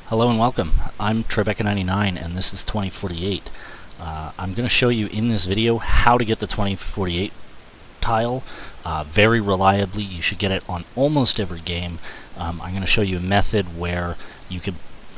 Hello and welcome. I'm Tribeca99 and this is 2048. I'm going to show you in this video how to get the 2048 tile very reliably. You should get it on almost every game. I'm going to show you a method where you could,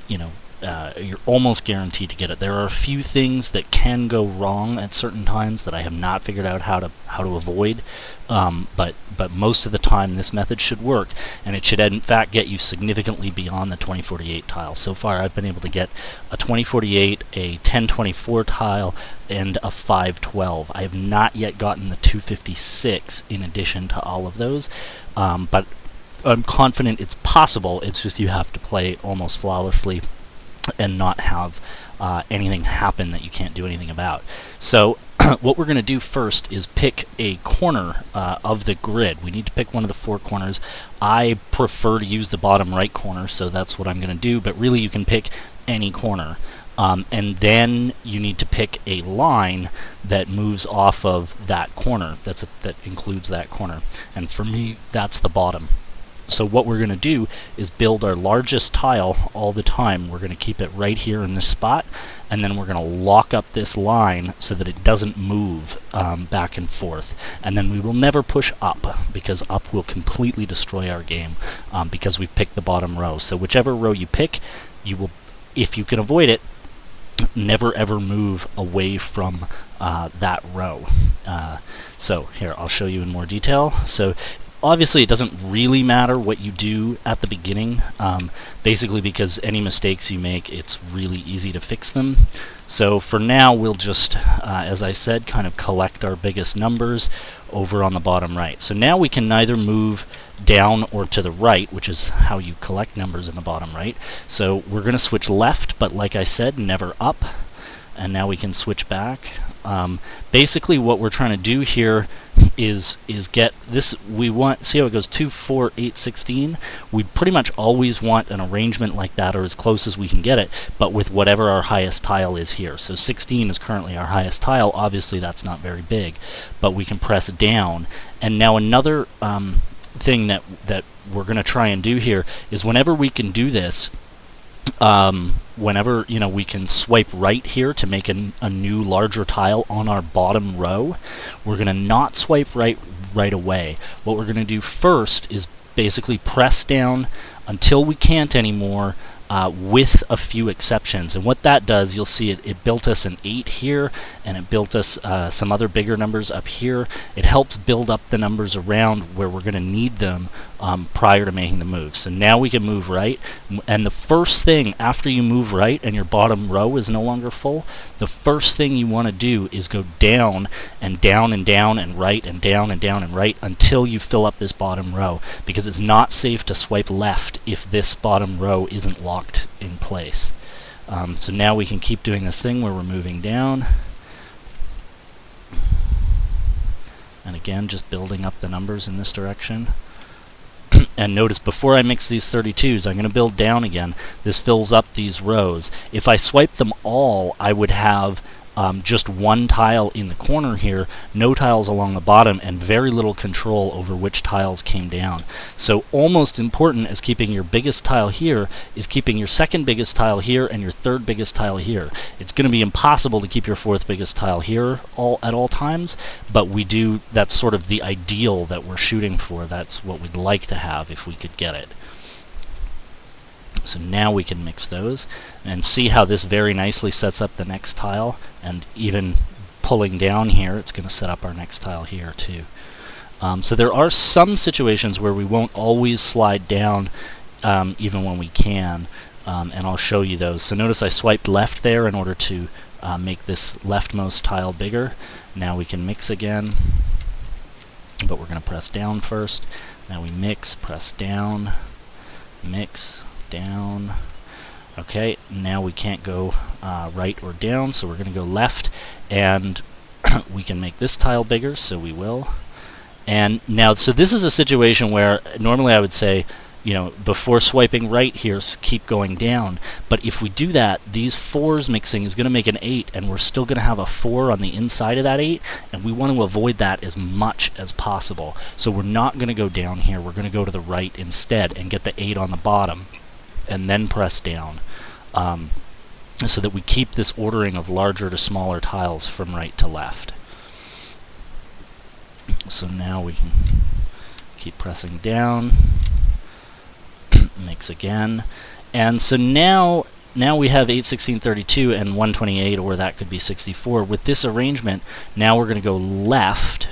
you're almost guaranteed to get it. There are a few things that can go wrong at certain times that I have not figured out how to avoid, but most of the time this method should work, and it should in fact get you significantly beyond the 2048 tile. So far I've been able to get a 2048, a 1024 tile, and a 512. I have not yet gotten the 256 in addition to all of those, but I'm confident it's possible. It's just you have to play almost flawlessly and not have anything happen that you can't do anything about. So what we're going to do first is pick a corner of the grid. We need to pick one of the four corners. I prefer to use the bottom right corner, so that's what I'm going to do, but really you can pick any corner. And then you need to pick a line that moves off of that corner, that includes that corner. And for me, that's the bottom. So what we're going to do is build our largest tile all the time. We're going to keep it right here in this spot, and then we're going to lock up this line so that it doesn't move back and forth. And then we will never push up, because up will completely destroy our game because we've picked the bottom row. So whichever row you pick, you will, if you can avoid it, never ever move away from that row. So here, I'll show you in more detail. So obviously it doesn't really matter what you do at the beginning, basically because any mistakes you make, it's really easy to fix them. So for now we'll just, as I said, kind of collect our biggest numbers over on the bottom right. So now we can neither move down or to the right, which is how you collect numbers in the bottom right. So we're going to switch left, but like I said, never up. And now we can switch back. Basically what we're trying to do here is get this. We want, see how it goes 2, 4, 8, 16. We pretty much always want an arrangement like that, or as close as we can get it, but with whatever our highest tile is here. So 16 is currently our highest tile. Obviously that's not very big, but we can press down. And now another thing that we're going to try and do here is whenever we can do this, whenever we can swipe right here to make a new larger tile on our bottom row, we're going to not swipe right away. What we're going to do first is basically press down until we can't anymore, with a few exceptions. And what that does, you'll see it built us an 8 here, and it built us some other bigger numbers up here. It helps build up the numbers around where we're going to need them prior to making the move. So now we can move right, and the first thing after you move right and your bottom row is no longer full, the first thing you want to do is go down and down and down and right and down and down and right until you fill up this bottom row, because it's not safe to swipe left if this bottom row isn't locked in place. So now we can keep doing this thing where we're moving down, and again just building up the numbers in this direction. And notice before I mix these 32s, I'm going to build down again. This fills up these rows. If I swipe them all, I would have just one tile in the corner here, no tiles along the bottom, and very little control over which tiles came down. So almost important as keeping your biggest tile here is keeping your second biggest tile here and your third biggest tile here. It's going to be impossible to keep your fourth biggest tile here at all times, but that's sort of the ideal that we're shooting for. That's what we'd like to have if we could get it. So now we can mix those and see how this very nicely sets up the next tile, and even pulling down here, it's going to set up our next tile here too. So there are some situations where we won't always slide down even when we can, and I'll show you those. So notice I swiped left there in order to make this leftmost tile bigger. Now we can mix again, but we're going to press down first. Now we mix, press down, mix, down. Okay, now we can't go right or down, so we're going to go left, and we can make this tile bigger, so we will. And now, so this is a situation where normally I would say, before swiping right here, keep going down. But if we do that, these 4s mixing is going to make an 8, and we're still going to have a 4 on the inside of that 8, and we want to avoid that as much as possible. So we're not going to go down here, we're going to go to the right instead and get the 8 on the bottom, and then press down. so that we keep this ordering of larger to smaller tiles from right to left. So now we can keep pressing down, mix again, and so now we have 8, 16, 32 and 128, or that could be 64. With this arrangement, now we're going to go left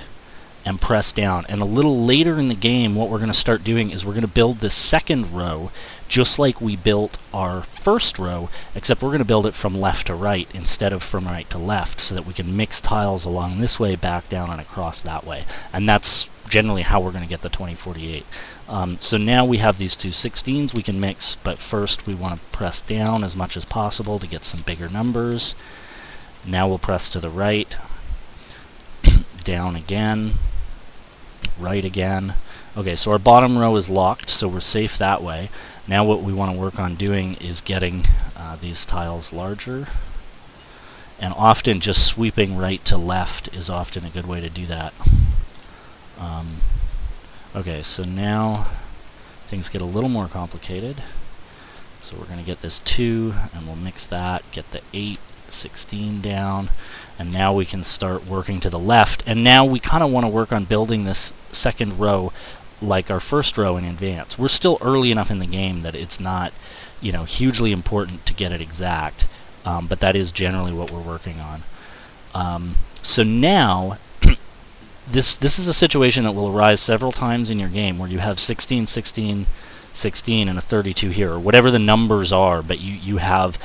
and press down. And a little later in the game, what we're going to start doing is we're going to build the second row just like we built our first row, except we're going to build it from left to right instead of from right to left, so that we can mix tiles along this way, back down, and across that way. And that's generally how we're going to get the 2048. So now we have these two 16s we can mix, but first we want to press down as much as possible to get some bigger numbers. Now we'll press to the right, down again, right again. Okay, so our bottom row is locked, so we're safe that way. Now what we want to work on doing is getting these tiles larger, and often just sweeping right to left is often a good way to do that. Okay, so now things get a little more complicated. So we're going to get this 2, and we'll mix that, get the 8, 16 down, and now we can start working to the left. And now we kind of want to work on building this second row like our first row in advance. We're still early enough in the game that it's not, hugely important to get it exact, but that is generally what we're working on. So now, this is a situation that will arise several times in your game where you have 16, 16, 16, and a 32 here, or whatever the numbers are, but you have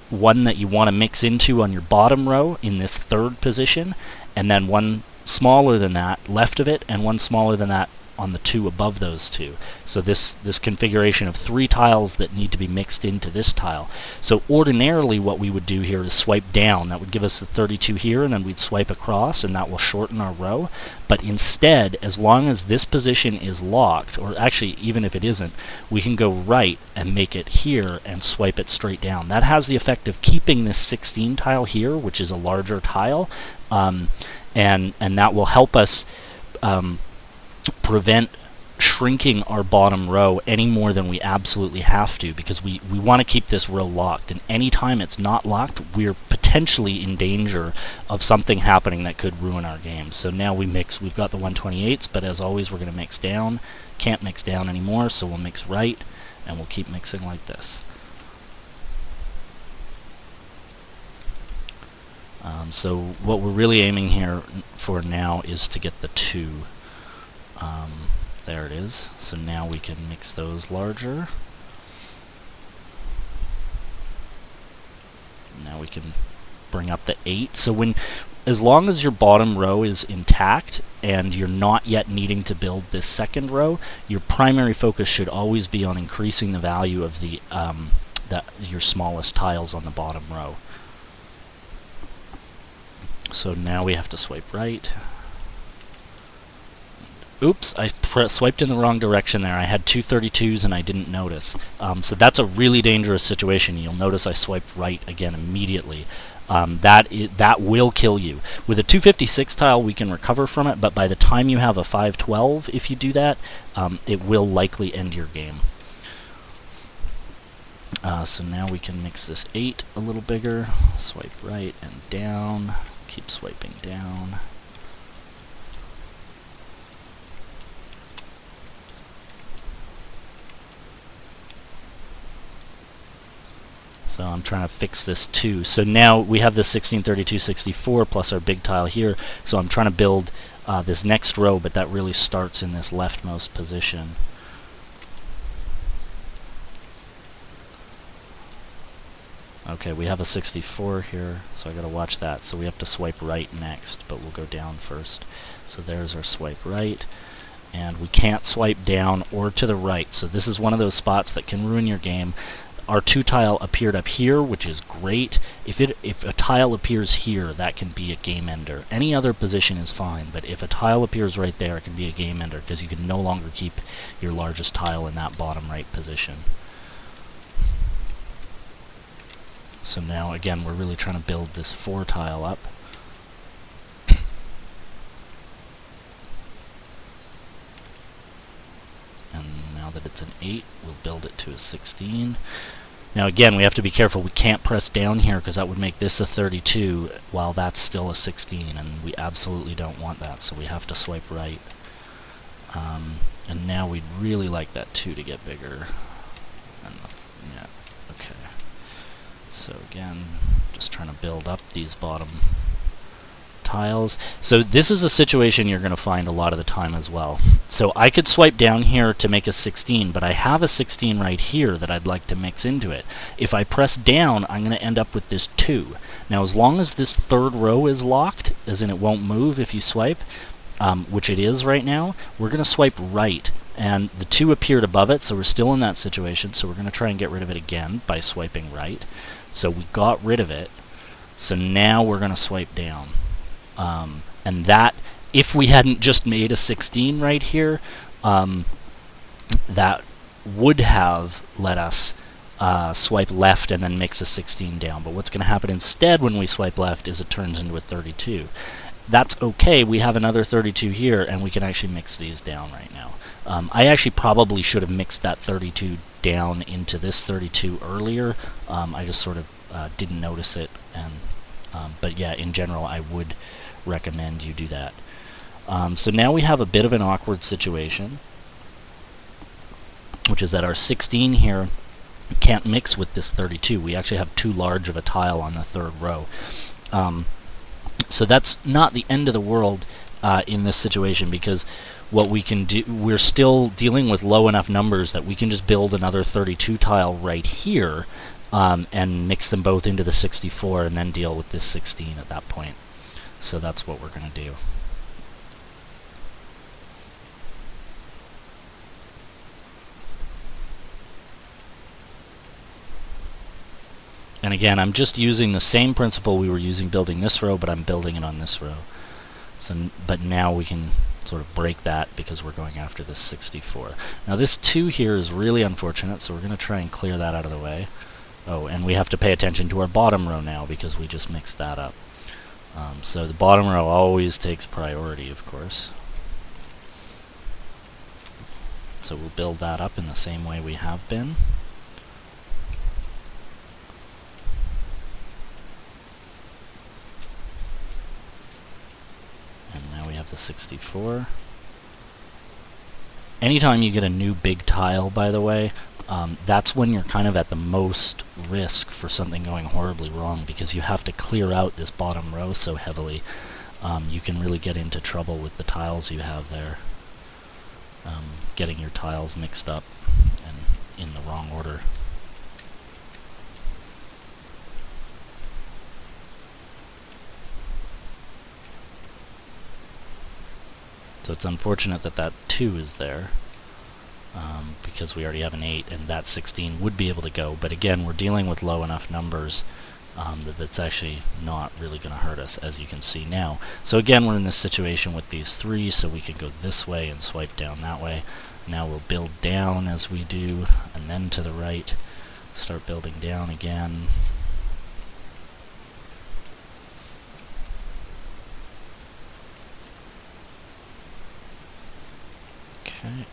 one that you want to mix into on your bottom row in this third position, and then one smaller than that left of it, and one smaller than that on the 2 above those two. So this configuration of 3 tiles that need to be mixed into this tile. So ordinarily what we would do here is swipe down. That would give us the 32 here, and then we'd swipe across, and that will shorten our row. But instead, as long as this position is locked, or actually even if it isn't, we can go right and make it here and swipe it straight down. That has the effect of keeping this 16 tile here, which is a larger tile, and that will help us prevent shrinking our bottom row any more than we absolutely have to, because we want to keep this row locked, and any time it's not locked, we're potentially in danger of something happening that could ruin our game. So now we've got the 128s, but as always we're going to mix down. Can't mix down anymore, so we'll mix right, and we'll keep mixing like this. So what we're really aiming here for now is to get the 2. There it is. So now we can mix those larger. Now we can bring up the 8. So as long as your bottom row is intact and you're not yet needing to build this second row, your primary focus should always be on increasing the value of your smallest tiles on the bottom row. So now we have to swipe right. Oops, I swiped in the wrong direction there. I had 2 32s and I didn't notice. So that's a really dangerous situation. You'll notice I swiped right again immediately. That will kill you. With a 256 tile we can recover from it, but by the time you have a 512, if you do that, it will likely end your game. So now we can mix this 8 a little bigger. Swipe right and down. Keep swiping down. So I'm trying to fix this too. So now we have this 16, 32, 64 plus our big tile here. So I'm trying to build this next row, but that really starts in this leftmost position. Okay, we have a 64 here, so I gotta watch that. So we have to swipe right next, but we'll go down first. So there's our swipe right. And we can't swipe down or to the right. So this is one of those spots that can ruin your game. Our 2 tile appeared up here, which is great. If a tile appears here, that can be a game ender. Any other position is fine, but if a tile appears right there, it can be a game ender, because you can no longer keep your largest tile in that bottom right position. So now, again, we're really trying to build this 4 tile up. And now that it's an 8, we'll build it to a 16. Now again, we have to be careful. We can't press down here because that would make this a 32 while that's still a 16, and we absolutely don't want that, so we have to swipe right. And now we'd really like that 2 to get bigger. And yeah, okay. So again, just trying to build up these bottom tiles. So this is a situation you're going to find a lot of the time as well. So I could swipe down here to make a 16, but I have a 16 right here that I'd like to mix into it. If I press down, I'm going to end up with this 2. Now as long as this third row is locked, as in it won't move if you swipe, which it is right now, we're going to swipe right. And the 2 appeared above it, so we're still in that situation, so we're going to try and get rid of it again by swiping right. So we got rid of it, so now we're going to swipe down. And that, if we hadn't just made a 16 right here, that would have let us swipe left and then mix a 16 down. But what's going to happen instead when we swipe left is it turns into a 32. That's okay, we have another 32 here, and we can actually mix these down right now. I actually probably should have mixed that 32 down into this 32 earlier. I just sort of didn't notice it, and but yeah, in general, I would recommend you do that. So now we have a bit of an awkward situation, which is that our 16 here can't mix with this 32. We actually have too large of a tile on the third row. So that's not the end of the world in this situation, because what we can do, we're still dealing with low enough numbers that we can just build another 32 tile right here and mix them both into the 64 and then deal with this 16 at that point. So that's what we're going to do. And again, I'm just using the same principle we were using building this row, but I'm building it on this row. So, but now we can sort of break that because we're going after this 64. Now this 2 here is really unfortunate, so we're going to try and clear that out of the way. Oh, and we have to pay attention to our bottom row now because we just mixed that up. So the bottom row always takes priority, of course. So we'll build that up in the same way we have been. And now we have the 64. Anytime you get a new big tile, by the way, that's when you're kind of at the most risk for something going horribly wrong, because you have to clear out this bottom row so heavily. You can really get into trouble with the tiles you have there. Getting your tiles mixed up and in the wrong order. So it's unfortunate that that 2 is there, because we already have an 8, and that 16 would be able to go. But again, we're dealing with low enough numbers that that's actually not really going to hurt us, as you can see now. So again, we're in this situation with these 3, so we could go this way and swipe down that way. Now we'll build down as we do, and then to the right, start building down again. Okay.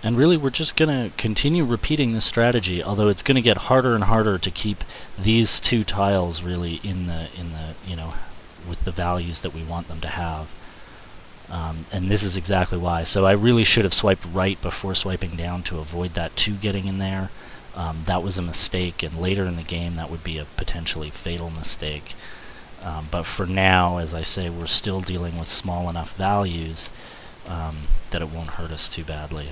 And really, we're just going to continue repeating this strategy, although it's going to get harder and harder to keep these 2 tiles really in the you know, with the values that we want them to have. And this is exactly why. So I really should have swiped right before swiping down to avoid that 2 getting in there. That was a mistake, and later in the game that would be a potentially fatal mistake. But for now, as I say, we're still dealing with small enough values that it won't hurt us too badly.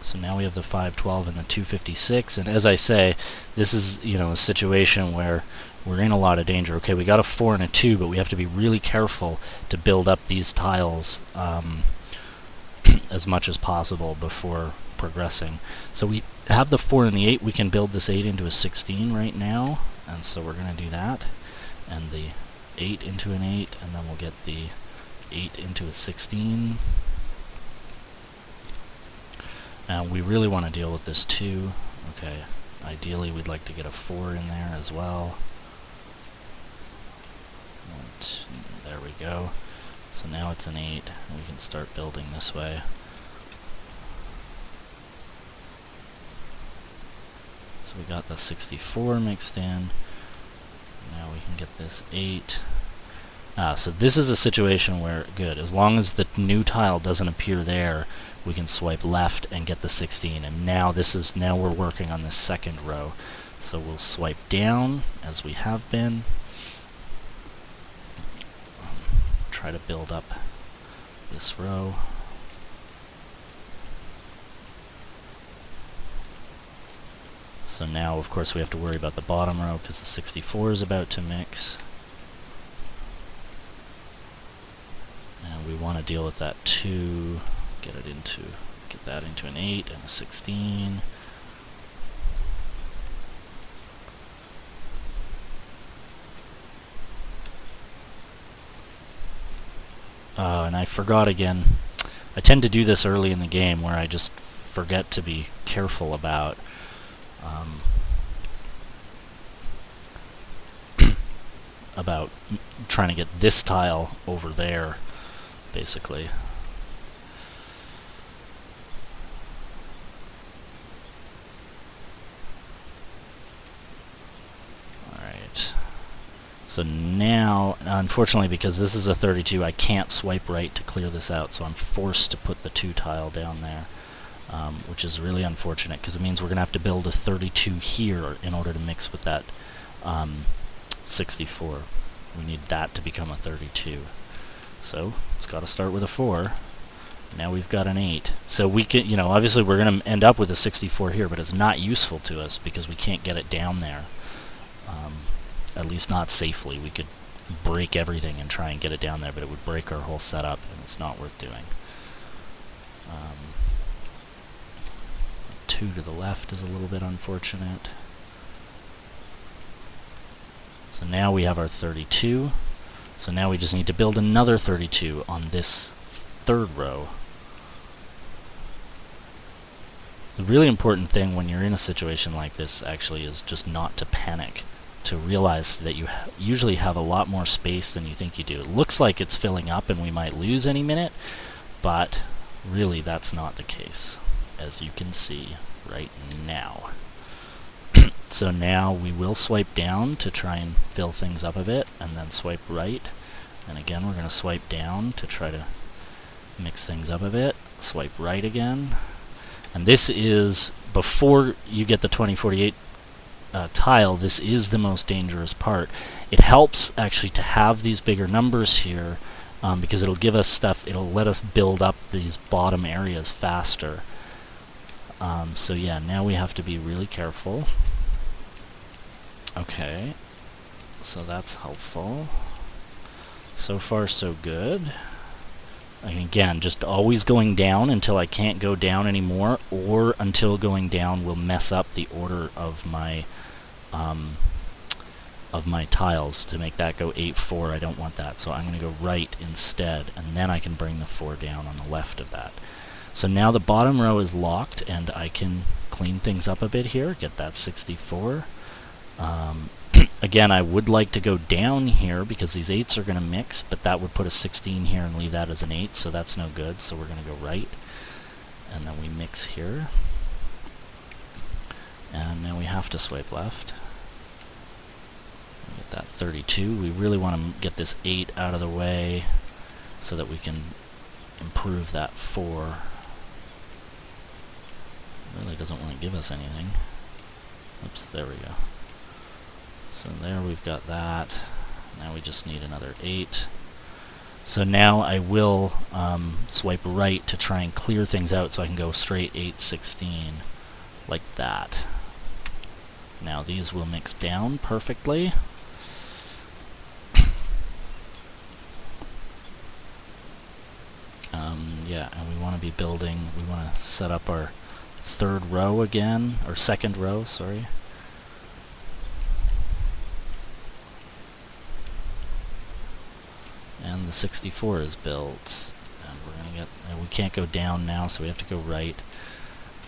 So now we have the 512 and the 256, and as I say, this is, you know, a situation where we're in a lot of danger. Okay, we got a 4 and a 2, but we have to be really careful to build up these tiles as much as possible before progressing. So we have the 4 and the 8. We can build this 8 into a 16 right now, and so we're going to do that. And the 8 into an 8, and then we'll get the 8 into a 16. And we really want to deal with this 2. Okay, ideally we'd like to get a 4 in there as well. And there we go. So now it's an 8, and we can start building this way. So we got the 64 mixed in. Now we can get this 8. So this is a situation where, good, as long as the new tile doesn't appear there, we can swipe left and get the 16. And now we're working on the second row. So we'll swipe down as we have been. Try to build up this row. So now, of course, we have to worry about the bottom row because the 64 is about to mix. And we want to deal with that 2, get that into an 8 and a 16. And I forgot again. I tend to do this early in the game where I just forget to be careful about about trying to get this tile over there, basically. Alright. So now, unfortunately, because this is a 32, I can't swipe right to clear this out, so I'm forced to put the 2 tile down there, which is really unfortunate, because it means we're going to have to build a 32 here in order to mix with that 64. We need that to become a 32. So it's got to start with a 4. Now we've got an 8. So we can, obviously we're going to end up with a 64 here, but it's not useful to us because we can't get it down there. At least not safely. We could break everything and try and get it down there, but it would break our whole setup, and it's not worth doing. 2 to the left is a little bit unfortunate. So now we have our 32. So now we just need to build another 32 on this 3rd row. The really important thing when you're in a situation like this actually is just not to panic. To realize that you usually have a lot more space than you think you do. It looks like it's filling up and we might lose any minute, but really that's not the case, as you can see right now. So now we will swipe down to try and fill things up a bit, and then swipe right. And again, we're going to swipe down to try to mix things up a bit. Swipe right again. And this is, before you get the 2048 tile, this is the most dangerous part. It helps actually to have these bigger numbers here because it'll give us stuff, it'll let us build up these bottom areas faster. So yeah, now we have to be really careful. Okay, so that's helpful. So far so good. And again, just always going down until I can't go down anymore, or until going down will mess up the order of my tiles. To make that go 8, 4, I don't want that, so I'm going to go right instead, and then I can bring the 4 down on the left of that. So now the bottom row is locked, and I can clean things up a bit here, get that 64. Again, I would like to go down here because these 8s are going to mix, but that would put a 16 here and leave that as an 8, so that's no good. So we're going to go right, and then we mix here. And now we have to swipe left. Get that 32. We really want to get this 8 out of the way so that we can improve that 4. Really doesn't want to give us anything. Oops, there we go. So there we've got that. Now we just need another 8. So now I will swipe right to try and clear things out so I can go straight 8, 16, like that. Now these will mix down perfectly. Yeah, and we want to be building, we want to set up our 3rd row again, or 2nd row, sorry. And the 64 is built, and we're gonna get, and we can't go down now, so we have to go right.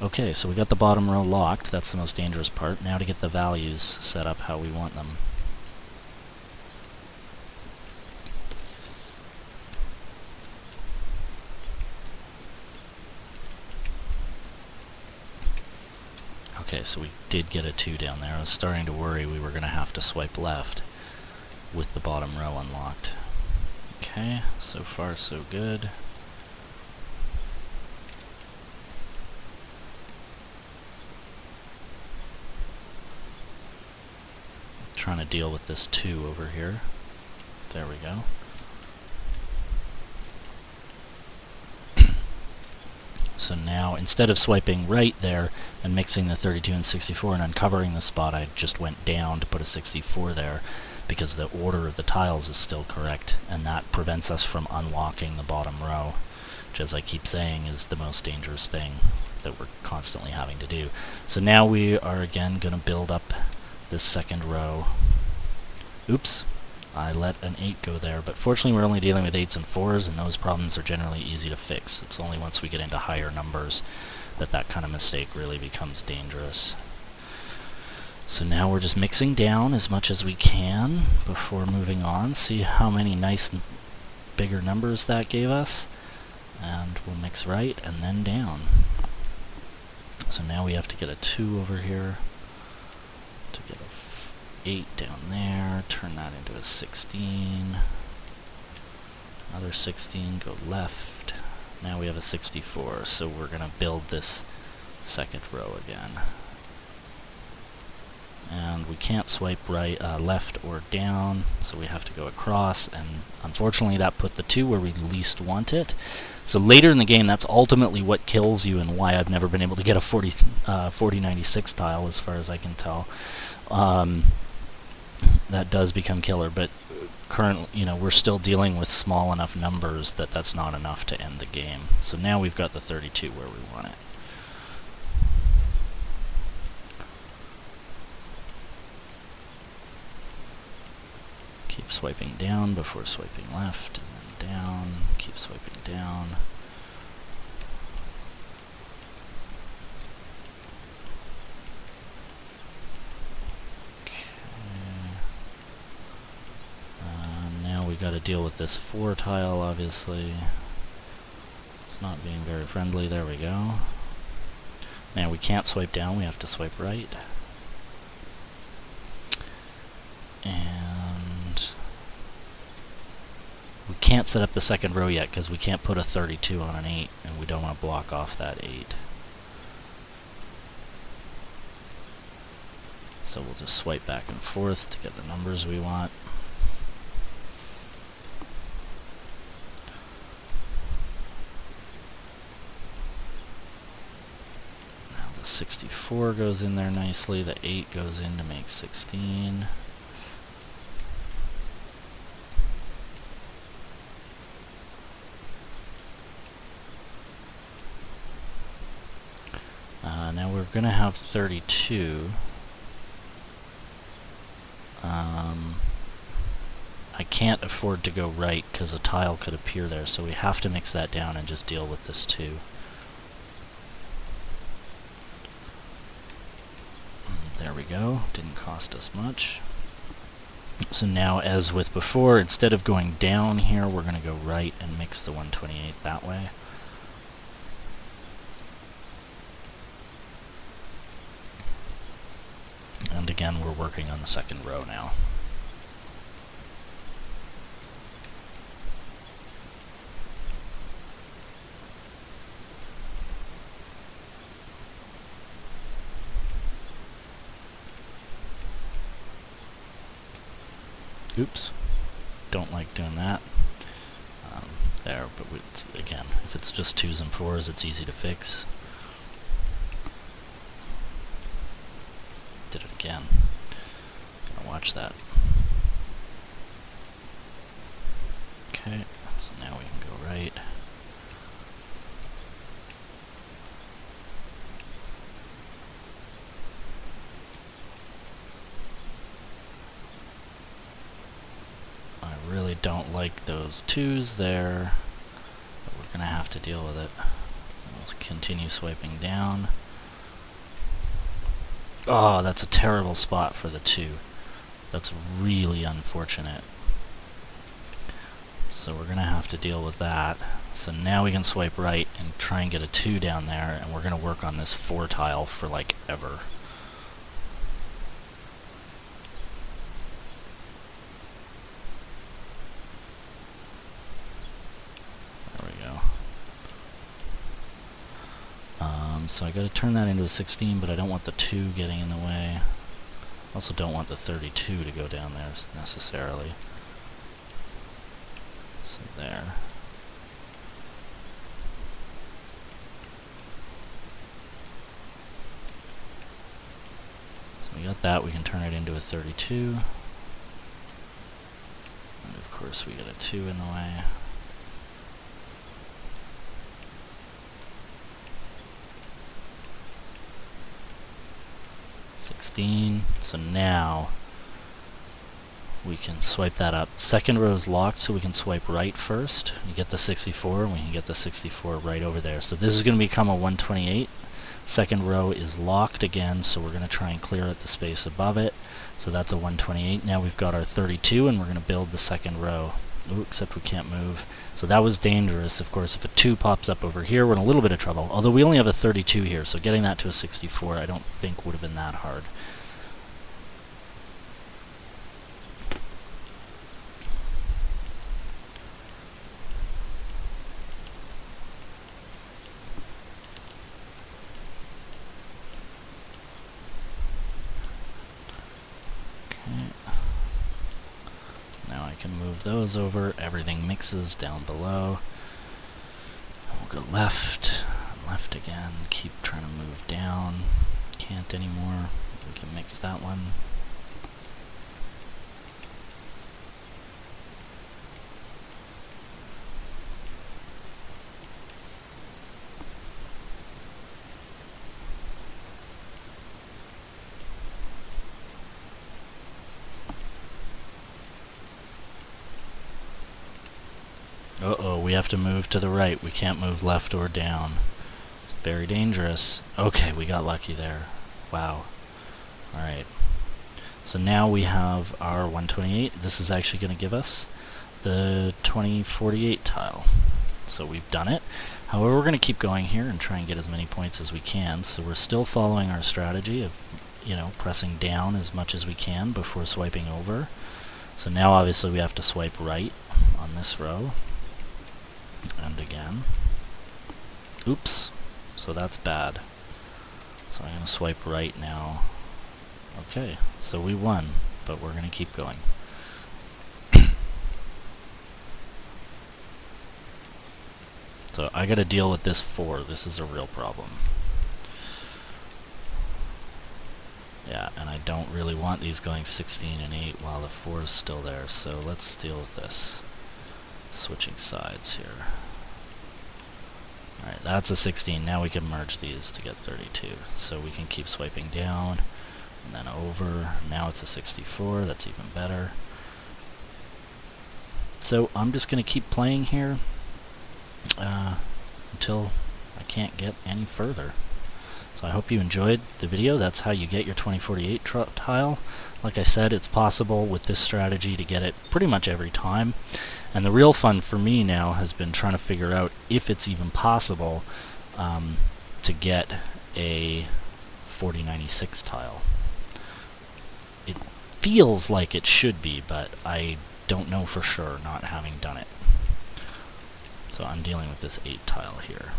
Okay, so we got the bottom row locked. That's the most dangerous part. Now to get the values set up how we want them. Okay, so we did get a 2 down there. I was starting to worry we were going to have to swipe left with the bottom row unlocked. Okay, so far so good. Trying to deal with this 2 over here. There we go. So now, instead of swiping right there and mixing the 32 and 64 and uncovering the spot, I just went down to put a 64 there because the order of the tiles is still correct, and that prevents us from unlocking the bottom row, which, as I keep saying, is the most dangerous thing that we're constantly having to do. So now we are again going to build up this second row. Oops. I let an 8 go there, but fortunately we're only dealing with 8s and 4s, and those problems are generally easy to fix. It's only once we get into higher numbers that that kind of mistake really becomes dangerous. So now we're just mixing down as much as we can before moving on. See how many nice bigger numbers that gave us, and we'll mix right and then down. So now we have to get a 2 over here to get a 8 down there, turn that into a 16, another 16, go left. Now we have a 64, so we're going to build this second row again. And we can't swipe right, left or down, so we have to go across, and unfortunately that put the 2 where we least want it. So later in the game, that's ultimately what kills you and why I've never been able to get a 4096 tile, as far as I can tell. That does become killer, but currently, we're still dealing with small enough numbers that that's not enough to end the game. So now we've got the 32 where we want it. Keep swiping down before swiping left, and then down, keep swiping down. Got to deal with this 4 tile, obviously. It's not being very friendly. There we go. Now we can't swipe down, we have to swipe right. And we can't set up the second row yet because we can't put a 32 on an 8, and we don't want to block off that 8. So we'll just swipe back and forth to get the numbers we want. Now the 64 goes in there nicely, the 8 goes in to make 16. Now we're going to have 32. I can't afford to go right because a tile could appear there, so we have to mix that down and just deal with this 2. There we go, didn't cost us much. So now, as with before, instead of going down here, we're going to go right and mix the 128 that way. And again, we're working on the second row now. Oops, don't like doing that. There, but again, if it's just 2s and 4s, it's easy to fix. Did it again. Gonna watch that. Okay, so now we can go right. I really don't like those 2s there, but we're gonna have to deal with it. Let's continue swiping down. Oh, that's a terrible spot for the 2. That's really unfortunate. So we're going to have to deal with that. So now we can swipe right and try and get a 2 down there, and we're going to work on this 4 tile for like ever. There we go. So I got to turn that into a 16, but I don't want the 2 getting in the way. Also don't want the 32 to go down there necessarily. So there. So we got that, we can turn it into a 32. And of course we got a 2 in the way. So now we can swipe that up. Second row is locked, so we can swipe right first. You get the 64, and we can get the 64 right over there. So this is going to become a 128. Second row is locked again, so we're going to try and clear out the space above it. So that's a 128. Now we've got our 32, and we're going to build the second row. Ooh, except we can't move. So that was dangerous. Of course, if a 2 pops up over here, we're in a little bit of trouble. Although we only have a 32 here, so getting that to a 64 I don't think would have been that hard. Now I can move those over, everything mixes down below. We'll go left, left again, keep trying to move down, can't anymore, we can mix that one. Uh-oh, we have to move to the right. We can't move left or down. It's very dangerous. Okay, we got lucky there. Wow. Alright. So now we have our 128. This is actually going to give us the 2048 tile. So we've done it. However, we're going to keep going here and try and get as many points as we can. So we're still following our strategy of, pressing down as much as we can before swiping over. So now obviously we have to swipe right on this row. And again. Oops. So that's bad. So I'm going to swipe right now. Okay, so we won, but we're going to keep going. So I got to deal with this 4. This is a real problem. Yeah, and I don't really want these going 16 and 8 while the 4 is still there, so let's deal with this. Switching sides here. Alright, that's a 16. Now we can merge these to get 32. So we can keep swiping down, and then over. Now it's a 64. That's even better. So I'm just going to keep playing here until I can't get any further. So I hope you enjoyed the video. That's how you get your 2048 tile. Like I said, it's possible with this strategy to get it pretty much every time. And the real fun for me now has been trying to figure out if it's even possible to get a 4096 tile. It feels like it should be, but I don't know for sure, not having done it. So I'm dealing with this 8 tile here.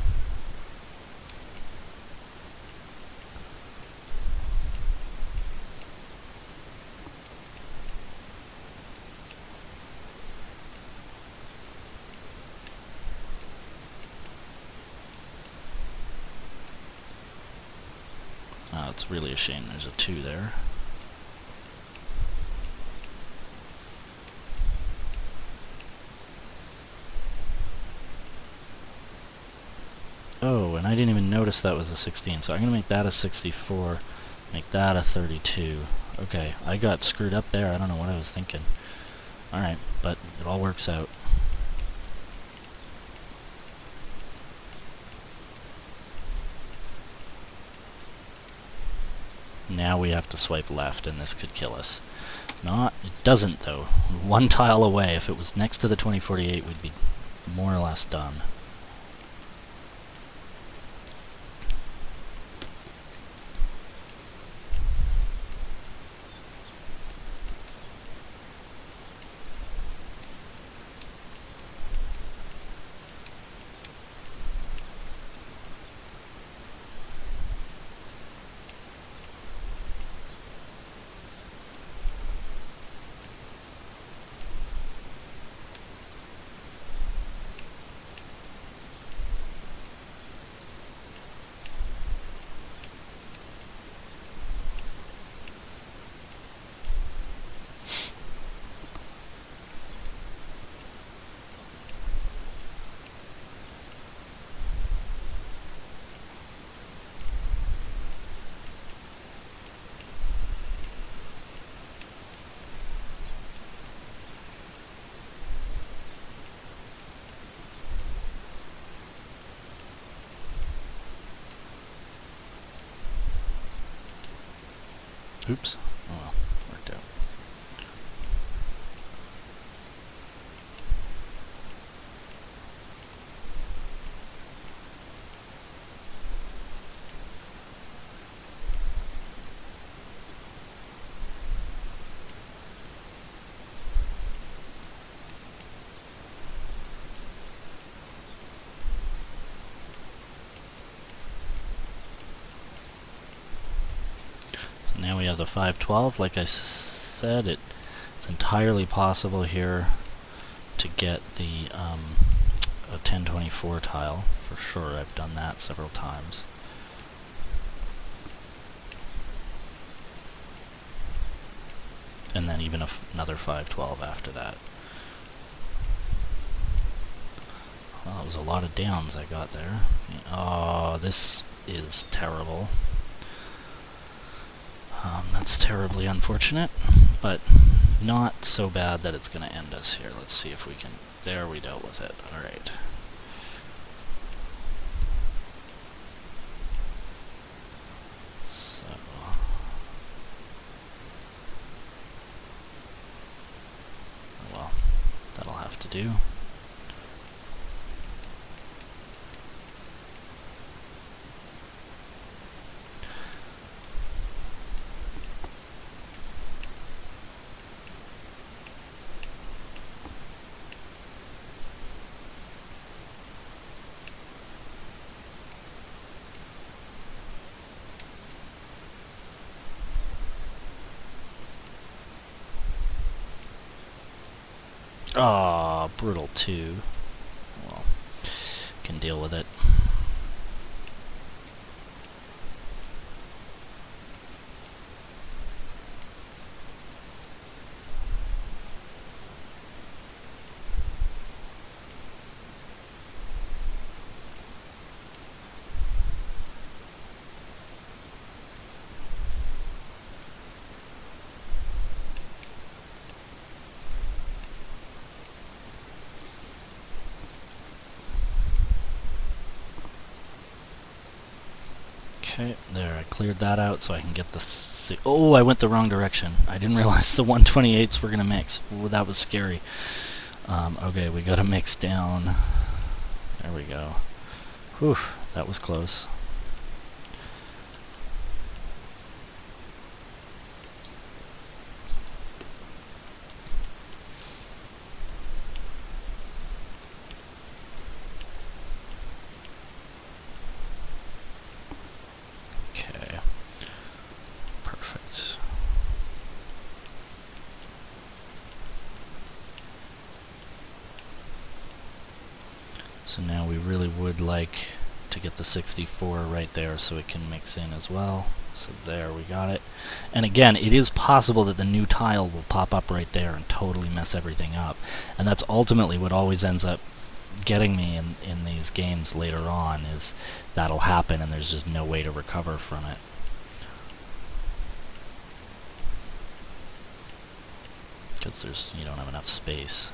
It's really a shame there's a 2 there. Oh, and I didn't even notice that was a 16, so I'm going to make that a 64, make that a 32. Okay, I got screwed up there, I don't know what I was thinking. Alright, but it all works out. Now we have to swipe left, and this could kill us. It doesn't though. One tile away. If it was next to the 2048, we'd be more or less done. Oops. Oh well, worked out. Now we have the 512. Like I said, it's entirely possible here to get the a 1024 tile for sure. I've done that several times. And then even another 512 after that. Well, that was a lot of downs I got there. Oh, this is terrible. That's terribly unfortunate, but not so bad that it's going to end us here. Let's see if we can... There, we dealt with it. Alright. So... well, that'll have to do. Ah, brutal 2. Well, can deal with it. Okay, there, I cleared that out so I can get the... Oh, I went the wrong direction. I didn't realize the 128s were going to mix. Ooh, that was scary. Okay, we got to mix down. There we go. Whew, that was close. Okay. Perfect. So now we really would like to get the 64 right there so it can mix in as well. So there, we got it. And again, it is possible that the new tile will pop up right there and totally mess everything up. And that's ultimately what always ends up getting me in these games later on, is that'll happen and there's just no way to recover from it. Because you don't have enough space.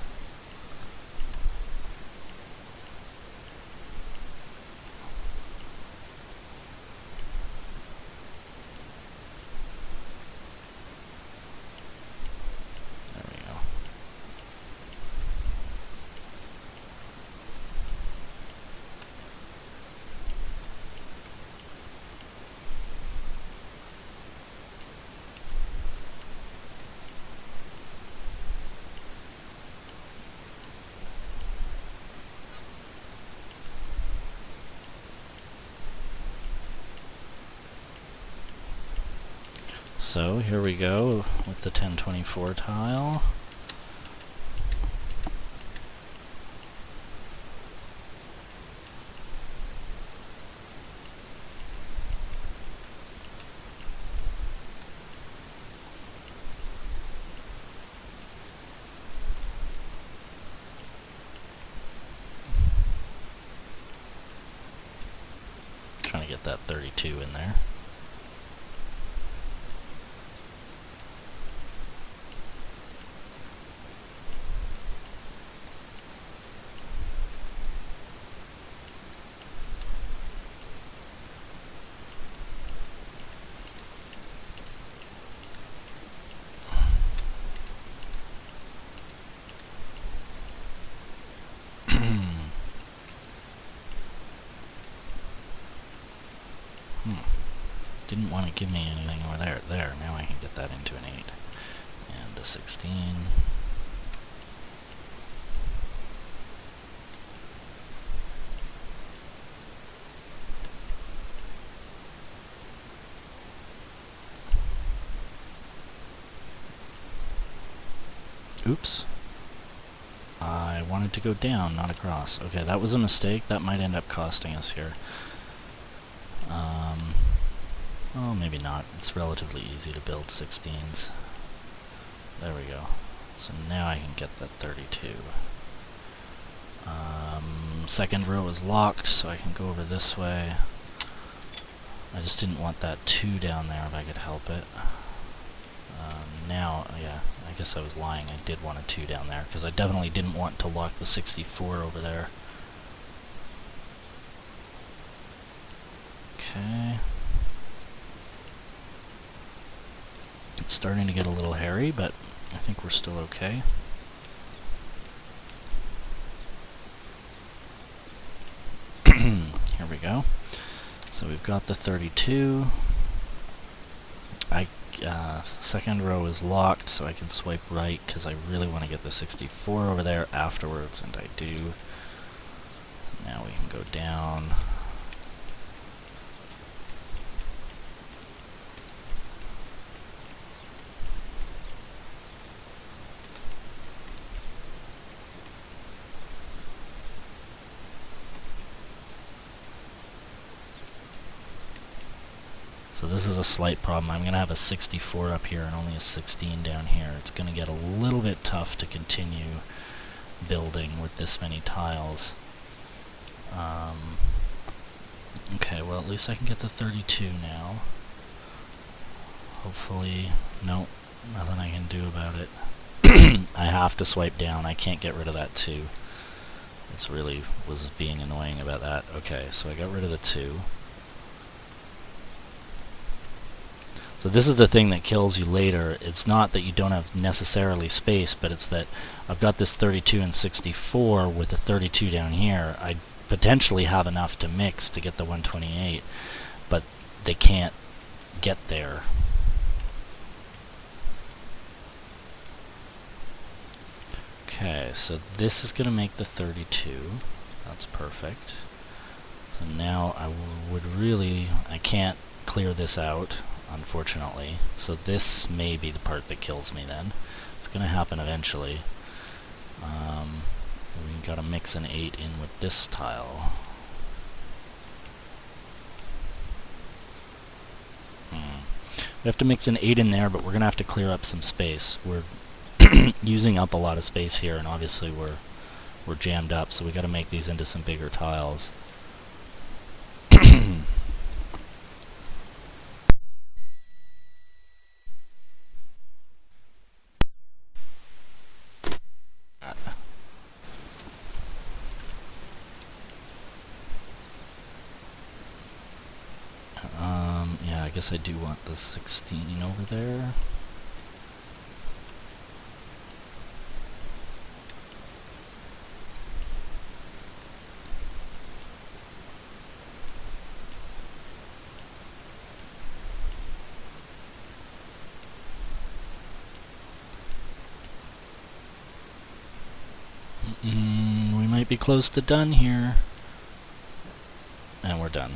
So here we go with the 1024 tile. Trying to get that 32 in there. Didn't want to give me anything over there. There, now I can get that into an 8. And a 16. Oops. I wanted to go down, not across. Okay, that was a mistake. That might end up costing us here. Well, maybe not. It's relatively easy to build 16s. There we go. So now I can get that 32. Second row is locked, so I can go over this way. I just didn't want that 2 down there if I could help it. Now, yeah, I guess I was lying. I did want a 2 down there, because I definitely didn't want to lock the 64 over there. Okay. It's starting to get a little hairy, but I think we're still okay. Here we go. So we've got the 32. Second row is locked, so I can swipe right, because I really want to get the 64 over there afterwards, and I do. Now we can go down. So this is a slight problem. I'm going to have a 64 up here and only a 16 down here. It's going to get a little bit tough to continue building with this many tiles. Okay, well at least I can get the 32 now. Hopefully, nope, nothing I can do about it. I have to swipe down. I can't get rid of that 2. It's really was being annoying about that. Okay, so I got rid of the 2. So this is the thing that kills you later. It's not that you don't have necessarily space, but it's that I've got this 32 and 64 with the 32 down here. I potentially have enough to mix to get the 128, but they can't get there. Okay, so this is going to make the 32. That's perfect. So now I can't clear this out, unfortunately. So this may be the part that kills me then. It's going to happen eventually. We've got to mix an 8 in with this tile. We have to mix an 8 in there, but we're going to have to clear up some space. We're using up a lot of space here, and obviously we're jammed up, so we got to make these into some bigger tiles. Yeah, I guess I do want the 16 over there. We might be close to done here. And we're done.